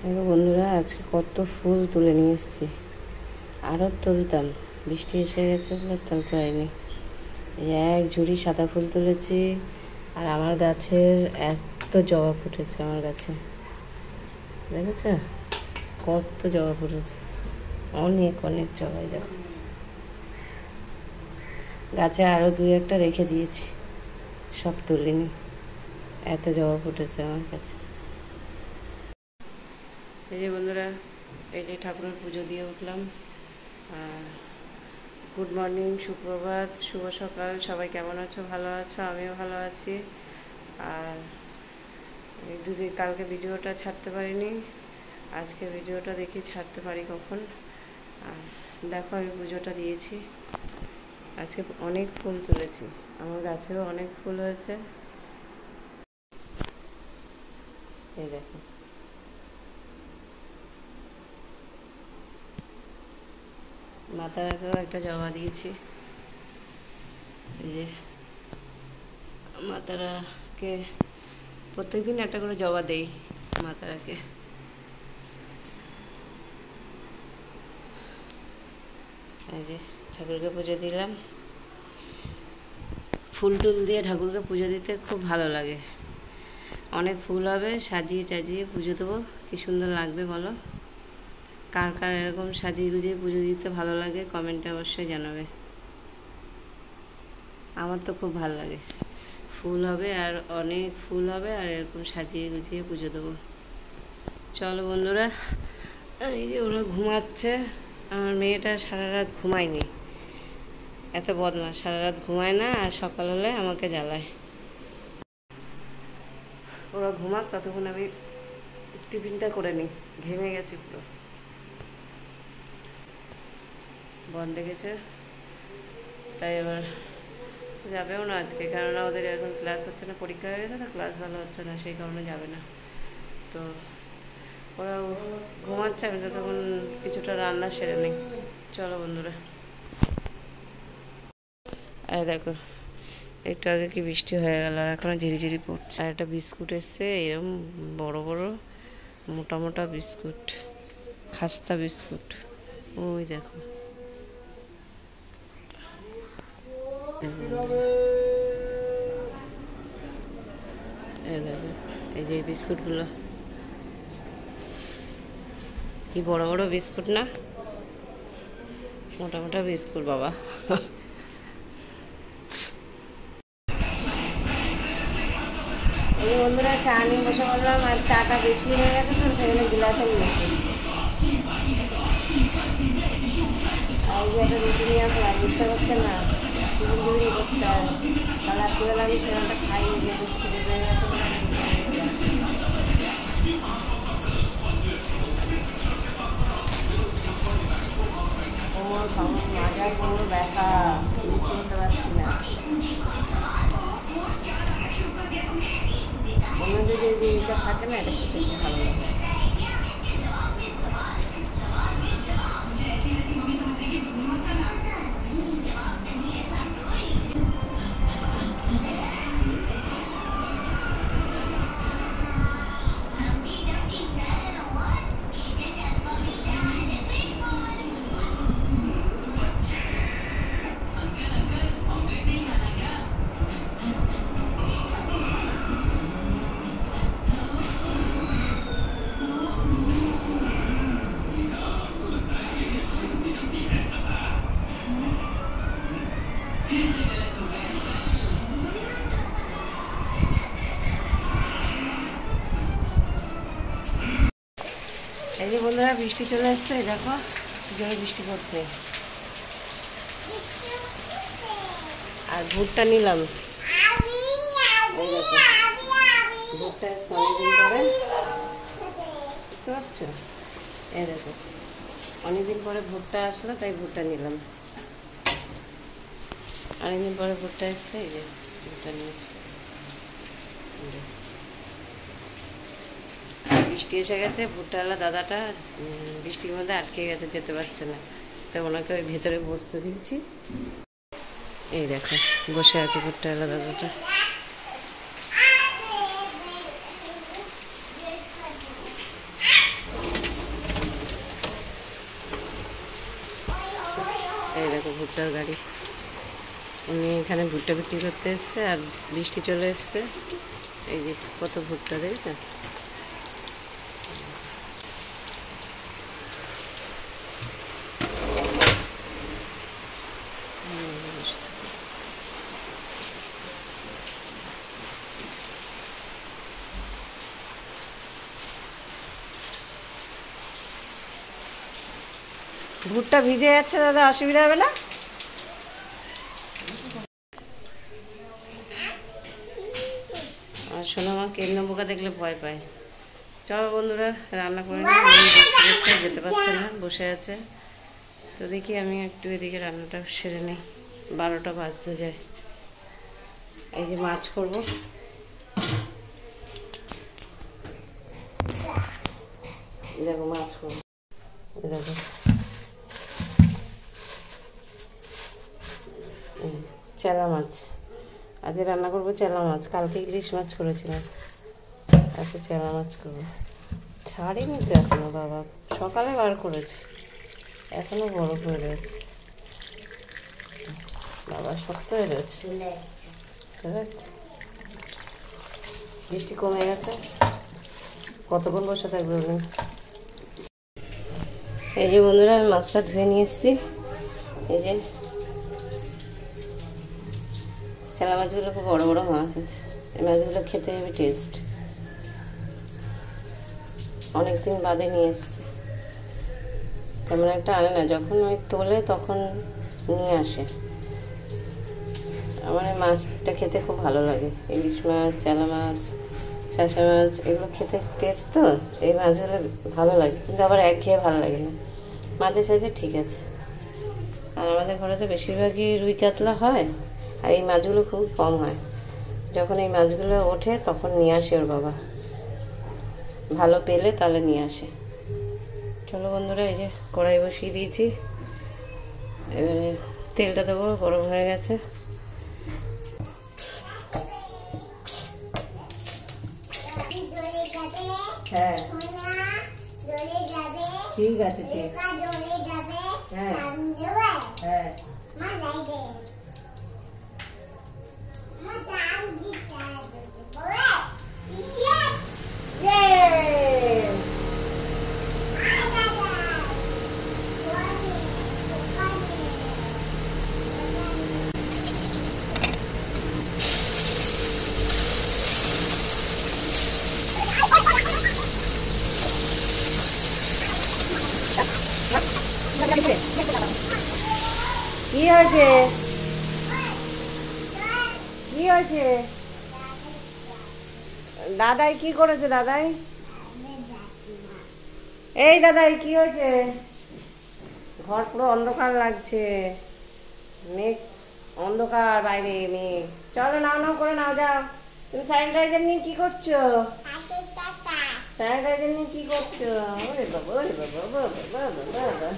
দেখো বন্ধুরা, আজকে কত ফুল তুলে নিয়ে এসেছি। আরও তুলতাম, বৃষ্টি এসে গেছে বলে তুলতে হয়নি। এই এক ঝুড়ি সাদা ফুল তুলেছি। আর আমার গাছের এত জবা ফুটেছে, আমার গাছে দেখেছ কত জবা ফুটেছে, অনেক অনেক জবাই। দেখো গাছে আরও দুই একটা রেখে দিয়েছি, সব তুলিনি, এত জবা ফুটেছে আমার কাছে। এই যে বন্ধুরা, এই যে ঠাকুরের পুজো দিয়ে উঠলাম। গুড মর্নিং, সুপ্রভাত, শুভ সকাল। সবাই কেমন আছো? ভালো আছো? আমিও ভালো আছি। আর এই দুদিন কালকে ভিডিওটা ছাড়তে পারিনি, আজকে ভিডিওটা দেখি ছাড়তে পারি কখন। আর দেখো আমি পুজোটা দিয়েছি, আজকে অনেক ফুল তুলেছি, আমার গাছেও অনেক ফুল হয়েছে। এই দেখো মাতারাকেও একটা জবা দিয়েছি। এই যে মাতারাকে প্রত্যেকদিন একটা করে জবা দেই মাতারাকে। এই যে ঠাকুরকে পুজো দিলাম। ফুল টুল দিয়ে ঠাকুরকে পুজো দিতে খুব ভালো লাগে। অনেক ফুল হবে, সাজিয়ে টাজিয়ে পুজো দেবো, কি সুন্দর লাগবে বলো? কার কার এরকম সাজিয়ে গুজিয়ে পুজো দিতে ভালো লাগে কমেন্টে অবশ্যই জানাবে। আমার তো খুব ভালো লাগে, ফুল হবে আর অনেক ফুল হবে আর এরকম সাজিয়ে গুজিয়ে পুজো দেবো। চলো বন্ধুরা, এই যে ওরা ঘুমাচ্ছে। আমার মেয়েটা সারা রাত ঘুমায়নি, এত বদমাস, সারা রাত ঘুমায় না, আর সকাল হলে আমাকে জ্বালায়। ওরা ঘুমাক, ততক্ষণ আমি টিফিনটা করে নিই। ঘেমে গেছি পুরো, বন্ধ গেছে, তাই এবার যাবেও না আজকে, কেননা ওদের এখন ক্লাস হচ্ছে না, পরীক্ষা হয়ে গেছে, তো ক্লাস ভালো হচ্ছে না, সেই কারণে যাবে না। তো ওরা ঘুমাচ্ছে, আমি তখন কিছুটা রান্না সেরে নিই। চলো বন্ধুরা, আর দেখো একটু আগে কি বৃষ্টি হয়ে গেল, আর এখনও ঝিরিঝিরি পড়ছে। আর একটা বিস্কুট এসছে, এরকম বড় বড় মোটা মোটা বিস্কুট, খাস্তা বিস্কুট। ওই দেখো, এই দেখো, এই যে বিস্কুটগুলো কি বড় বড় বিস্কুট না, মোটা মোটা বিস্কুট বাবা। এই বন্ধুরা, চা নিয়ে বসে বললাম, আর চাটা বেশি হয়ে গেছে তো সেখানে গ্লাসে নিয়েছি। আর যে একটা রুটি নিয়ে আসলাম, ইচ্ছা করছে না, টিফিন টিফিন করতে হয়, তাহলে রাত্রিবেলা আমি সেখানটা খাই, যে খিদে পেয়ে গেছে। কোমর খামর মাজায়, কোমর ব্যথা, রুটি করতে পারছি না। অন্য যে এটা থাকে না, এটা খেতে খুব ভালো লাগে। এই যে বন্ধুরা, বৃষ্টি চলে এসছে, দেখো জোরে বৃষ্টি পড়ছে। আর ভুট্টা নিলাম, এই দেখো ভুট্টা এসছে অনেকদিন পরে, বুঝতে পারছো? এই দেখো অনেকদিন পরে ভুট্টা আসলো, তাই ভুট্টা নিলাম। অনেকদিন পরে ভুট্টা এসছে, এই যে ভুট্টা নিয়েছি। বৃষ্টি এসে গেছে, ভুট্টাওয়ালা দাদাটা বৃষ্টির মধ্যে আটকে গেছে, যেতে পারছে না, তো ওনাকে ওই ভেতরে বসতে দিয়েছি। এই দেখো বসে আছে ভুট্টাওয়ালা দাদাটা। ভুট্টার গাড়ি। উনি এখানে ভুট্টা বিক্রি করতে এসছে, আর বৃষ্টি চলে এসছে। এই যে কত ভুট্টা দেখছেন। ভুট্টা ভিজে যাচ্ছে দাদা, অসুবিধা হবে না? আর সোনামা কেন্দ্র বোকা দেখলে ভয় পায়। চলো বন্ধুরা রান্না করে নিই। যেতে পারছে না, বসে আছে। তো দেখি আমি একটু এদিকে রান্নাটা সেরে নিই, 12টা বাজতে যায়। এই যে মাছ করব, দেখো মাছ করবো, দেখো চেলা মাছ। আজকে রান্না করবো চেলা মাছ। কালকে ইলিশ মাছ করেছিলাম, আজকে চেলা মাছ করবো। ছাড়িনি তো এখনো বাবা, সকালে বার করেছি, এখনো বড় হয়ে রয়েছে বাবা, শক্ত হয়ে রয়েছে। বৃষ্টি কমে গেছে, কতক্ষণ বসে থাকবে উনি। এই যে বন্ধুরা আমি মাছটা ধুয়ে নিয়ে এসেছি। এই যে চেলা মাছগুলো খুব বড় বড় মাছ আছে। এই মাছগুলো খেতে হবে টেস্ট। অনেকদিন বাদে নিয়ে এসছে, তেমন একটা আনে না, যখন ওই তোলে তখন নিয়ে আসে। আমার এই মাছটা খেতে খুব ভালো লাগে। ইলিশ মাছ, চেলা মাছ, শাসা মাছ, এগুলো খেতে টেস্ট তো, এই মাছগুলো ভালো লাগে, কিন্তু আবার একঘেয়ে ভালো লাগে না। মাঝে সাঝে ঠিক আছে। আর আমাদের ঘরে তো বেশিরভাগই রুই কাতলা হয়, আর এই মাছগুলো খুব কম হয়। যখন এই মাছগুলো ওঠে তখন নিয়ে আসে ওর বাবা, ভালো পেলে তাহলে নিয়ে আসে। চলো বন্ধুরা, এই যে কড়াই বসিয়ে দিয়েছি, এবারে তেলটা দেবো, গরম হয়ে গেছে। হ্যাঁ ঠিক আছে, ঠিক। হ্যাঁ হ্যাঁ কি হয়েছে, কি হয়েছে? দাদাই কি করেছে? দাদাই, এই দাদাই কি হয়েছে? ঘর পুরো অন্ধকার লাগছে, মেঘ অন্ধকার, বাইরে মেঘ। চলো নাও নাও করে নাও, যাও। তুমি স্যানিটাইজার নিয়ে কি করছো? স্যানিটাইজার নিয়ে কি করছো? ওরে বাবা, ওরে বাবা, বাবা বাবা বাবা।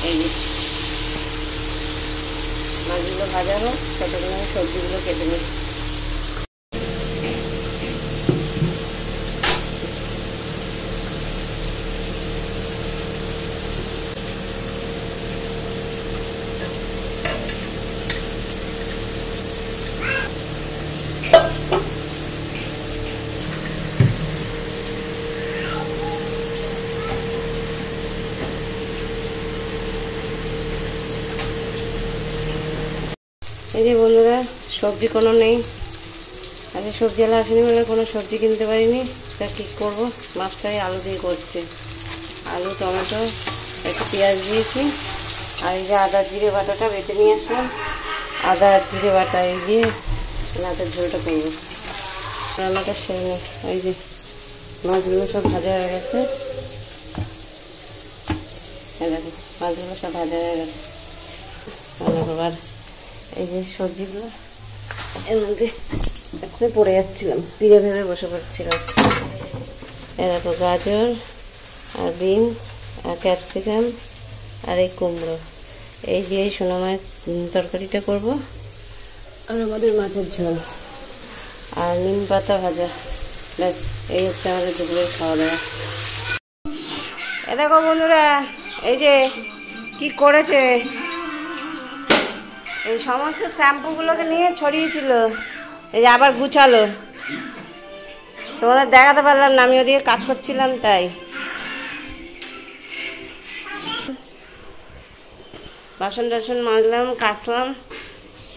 এই যে মাছগুলো ভাজা হোক, ততক্ষণ আমি সবজিগুলো কেটে নিই। এই যে বন্ধুরা, সবজি কোনো নেই, আজকে সবজিওয়ালা আসেনি বলে কোনো সবজি কিনতে পারিনি। তা কী করবো, মাছটাই আলু দিয়ে করছে। আলু, টমেটো, একটু পেঁয়াজ দিয়েছি, আর এই যে আদা জিরে বাটাটা বেটে নিয়ে আসলাম। আদা আর জিরে বাটা এই দিয়ে মাছের ঝোলটা করবো, রান্নাটা সেরে নিই। এই যে মাছগুলো সব ভাজা হয়ে গেছে, দেখো মাছগুলো সব ভাজা হয়ে গেছে। আবার এই যে সবজিগুলো এর মধ্যে এক্ষুনি পড়ে যাচ্ছিলাম, পিড়ে ভেবে বসে পড়ছিলাম। এরকম গাজর আর বিনস আর ক্যাপসিকাম আর এই কুমড়ো, এই দিয়ে সোনা মাছ তরকারিটা করবো, আর আমাদের মাছের ঝোল আর নিম পাতা ভাজা। ব্যাস, এই হচ্ছে আমাদের দুপুরের খাওয়া দাওয়া। এ দেখো বন্ধুরা, এই যে কি করেছে, এই সমস্ত শ্যাম্পুগুলোকে নিয়ে ছড়িয়েছিল, এই যে আবার গুছালো। তোমাদের দেখাতে পারলাম না, আমি ওদিকে কাজ করছিলাম তাই। বাসন টাসন মাজলাম, কাচলাম,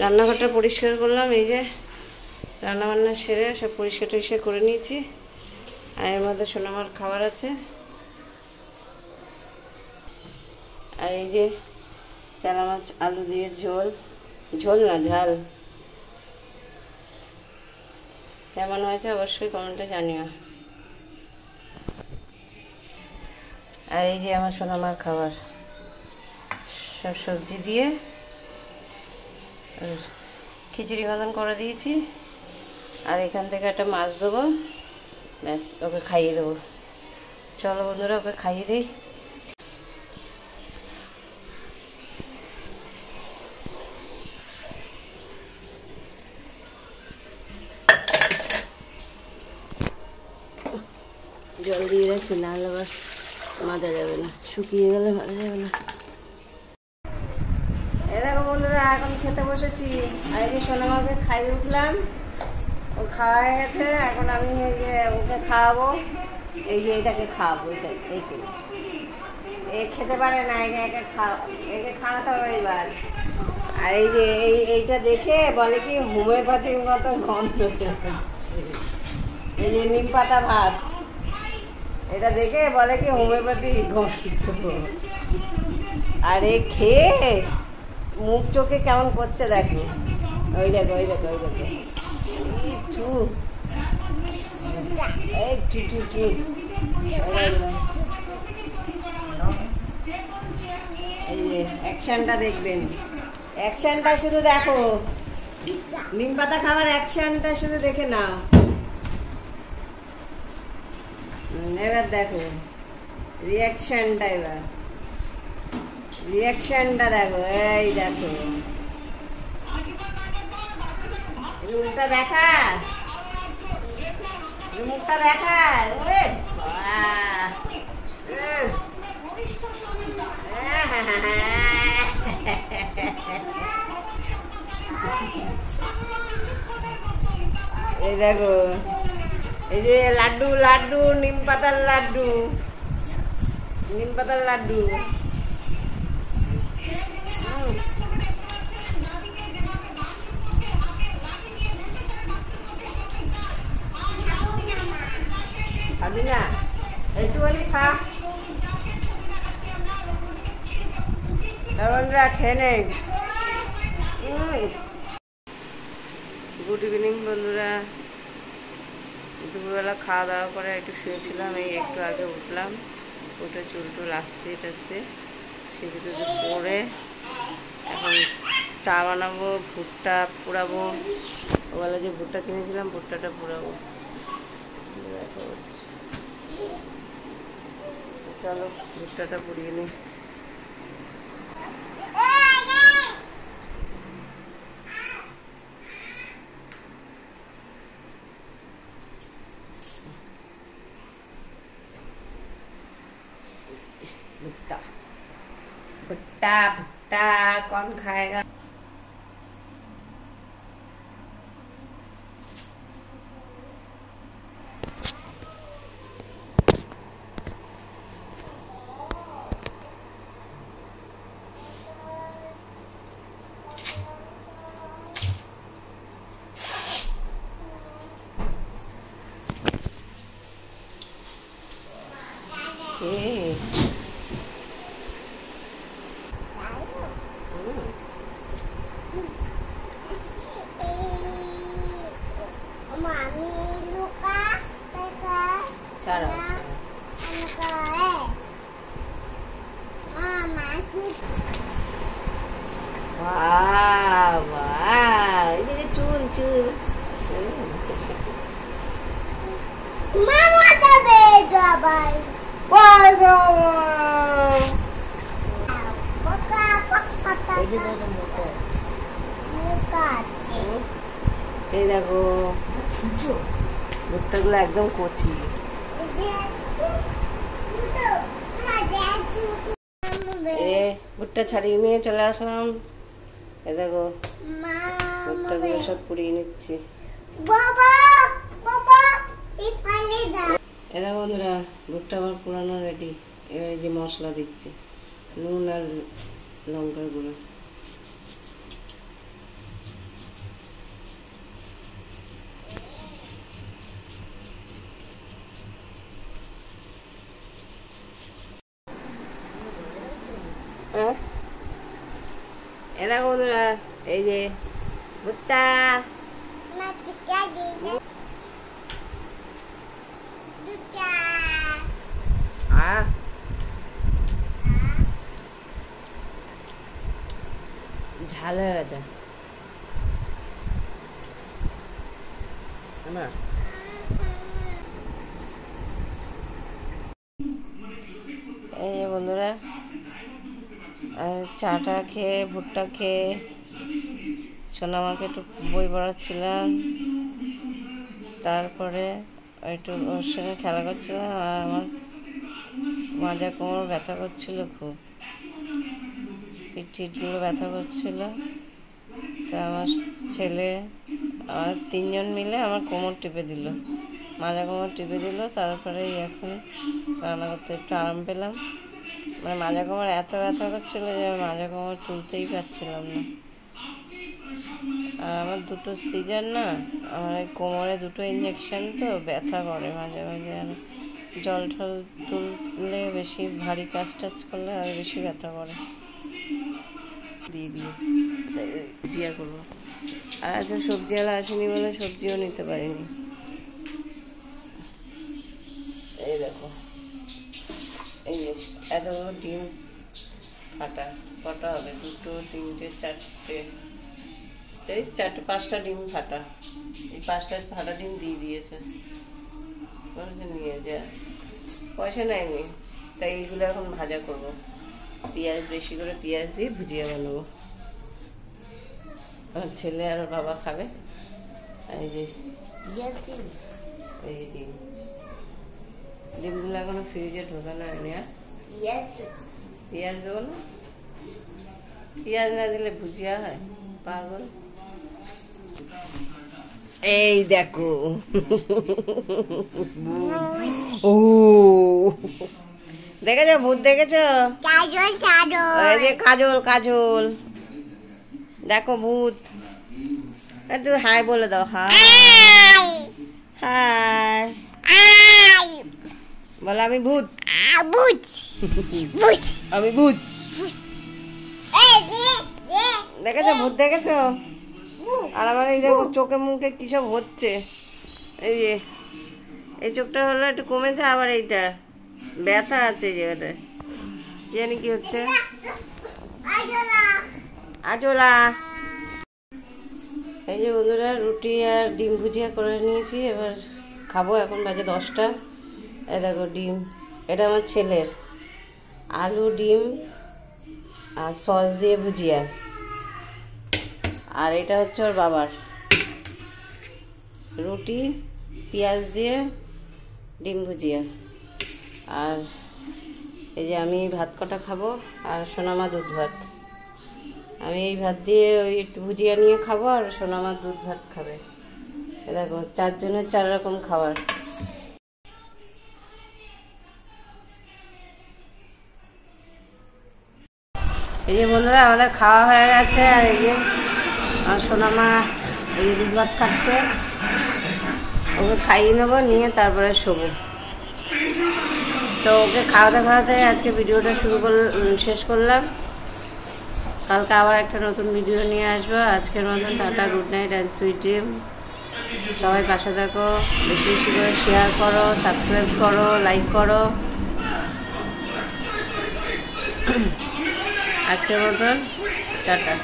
রান্নাঘরটা পরিষ্কার করলাম। এই যে রান্নাবান্না সেরে সব পরিষ্কার টরিষ্কার করে নিয়েছি। আর এর মধ্যে সোনামার খাবার আছে। আর এই যে চালা মাছ আলু দিয়ে ঝোল, ঝোল না ঝাল। কেমন হয়েছে অবশ্যই কমেন্টে জানিও। আর এই যে আমার সোনামার খাবার, সব সবজি দিয়ে খিচুড়ি মতন করে দিয়েছি। আর এখান থেকে একটা মাছ দেবো, ব্যাস ওকে খাইয়ে দেবো। চলো বন্ধুরা, ওকে খাইয়ে দিই। জল দিয়ে রাখি, নাহলে আবার মাজা যাবে না, শুকিয়ে গেলে মাজা যাবে না। এ দেখো বন্ধুরা, এখন খেতে বসেছি। আর এই যে সোনামাকে খাইয়ে উঠলাম, ও খাওয়া হয়ে গেছে। এখন আমি এই যে ওকে খাওয়াবো, এই যে এটাকে খাওয়াবো। এইকে এ খেতে পারে না, একে খাওয়াতে হবে এবার। আর এই যে এইটা দেখে বলে কি হোমিওপ্যাথির মতো গন্ধ হচ্ছে। এই যে নিম পাতা ভাত, এটা দেখে বলে কি হোমিওপ্যাথি গন্ধ। আর এ খেয়ে মুখ চোখে কেমন করছে দেখো, ওই দেখো ওই দেখো ওই দেখো। এই যে অ্যাকশনটা দেখবেন, অ্যাকশনটা শুধু দেখো, নিম পাতা খাবার অ্যাকশনটা শুধু দেখে নাও। এবার দেখো রিয়াকশনটা, এবার রিয়াকশনটা দেখো। এই দেখো, মুখটা দেখা, মুখটা দেখা। এই দেখো, এই যে লাড্ডু লাড্ডু, নিম পাতার লাড্ডু, নিম পাতার লাড্ডু। খাবি না? একটুখানি খা, বন্ধুরা খেয়ে নেই। গুড ইভিনিং বন্ধুরা, দুপুরবেলা খাওয়া দাওয়া করে একটু শুয়েছিলাম, এই একটু আগে উঠলাম। উঠে চুল টুল আসছে এটাছে, সেগুলো পরে এখন চা বানাবো, ভুট্টা পোড়াবো। ওবেলা যে ভুট্টা কিনেছিলাম, ভুট্টাটা পোড়াবো। চলো ভুট্টাটা পুড়িয়ে নিই। भुट्टा भुट्टा भुट्टा कौन खाएगा? Mama tabe dabai. Why go? Paka paka. Muka আছে। এই দেখো ভুট্টাগুলো একদম কচি। এ ভুট্টা ছাড়িয়ে নিয়ে চলে আসলাম। এ দেখো ভুট্টাগুলো সব পুড়িয়ে নিচ্ছি। এ দেখো বন্ধুরা, ভুট্টা আমার পুরানো রেডি। এবার এই যে মশলা দিচ্ছি, নুন আর লঙ্কার গুঁড়ো। এ দেখো বন্ধুরা, এই যে ভুট্টা। ঝাল হয়ে গেছে না। এই যে বন্ধুরা, চাটা খেয়ে ভুট্টা খেয়ে সোনামাকে একটু বই পড়াচ্ছিলাম, তারপরে একটু ওর সঙ্গে খেলা করছিলাম। আর আমার মাজা কোমর ব্যথা করছিল, খুব পিঠগুলো ব্যথা করছিল। তা আমার ছেলে আমার 3 জন মিলে আমার কোমর টিপে দিল, মাজা কোমর টিপে দিল। তারপরে এখন রান্না করতে একটু আরাম পেলাম। মানে মাজা কোমর এত ব্যথা করছিলো যে মাজা কোমর তুলতেই পারছিলাম না। আর আমার 2টো সিজার না, আমার এই কোমরে 2টো ইঞ্জেকশন, তো ব্যথা করে মাঝে মাঝে। আর জল ঠল তুললে বেশি ভারী কাজ টাজ করলে আর বেশি ব্যথা করে। দিয়ে দিয়েছি, ভুজিয়া করবো। আর আজকে সবজিওয়ালা আসেনি বলে সবজিও নিতে পারিনি। এই দেখো, এই যে এতগুলো ডিম ফাটা কটা হবে, 2, 3, 4, এই 4-5টা ডিম ফাটা। এই 5টা ফাটা ডিম দিয়ে দিয়েছে, নিয়ে যা পয়সা নেয়নি। তাই এইগুলো এখন ভাজা করব, পেঁয়াজ বেশি করে পেঁয়াজ দিয়ে ভুজিয়া বানাবো। আমার ছেলে আর বাবা খাবে। এই যে এই ডিম, ডিমগুলো এখনো ফ্রিজে ঢোকানো হয়নি। আর পেঁয়াজ দেবো না, পেঁয়াজ না দিলে ভুজিয়া হয়, পাগল। এই দেখো, ও দেখেছো ভূত, দেখেছো? কাজল কাজল, দেখো ভূত। একটু হাই বলে দাও, হাই হাই বলো। আমি ভূত, আমি ভূত। দেখেছো ভূত, দেখেছো? আর আমার এই দেখো চোখে মুখে কি সব হচ্ছে। এই যে এই চোখটা হলো একটু কমেছে, আবার এইটা ব্যথা আছে জায়গাটা, জানি কি হচ্ছে। আজলা, এই যে বন্ধুরা, রুটি আর ডিম ভুজিয়া করে নিয়েছি, এবার খাবো। এখন বাজে 10টা। এই দেখো ডিম, এটা আমার ছেলের, আলু ডিম আর সস দিয়ে ভুজিয়া। আর এটা হচ্ছে ওর বাবার, রুটি পেঁয়াজ দিয়ে ডিম ভুজিয়া। আর এই যে আমি ভাত কটা খাবো, আর সোনামা দুধ ভাত। আমি এই ভাত দিয়ে ওই একটু ভুজিয়া নিয়ে খাবো, আর সোনামা দুধ ভাত খাবে। দেখো 4 জনের 4 রকম খাবার। এই যে বন্ধুরা, আমাদের খাওয়া হয়ে গেছে। আর এই যে আমার সোনামা এই যে দুধ ভাত খাচ্ছে, ওকে খাইয়ে নেবো, নিয়ে তারপরে শোবো। তো ওকে খাওয়াতে খাওয়াতে আজকে ভিডিওটা শেষ করলাম। কালকে আবার একটা নতুন ভিডিও নিয়ে আসবো। আজকের মতন tata, good night and sweet dream. সবাই পাশে থাকো, বেশি বেশি করে শেয়ার করো, সাবস্ক্রাইব করো, লাইক করো। আজকের মতন টাটা।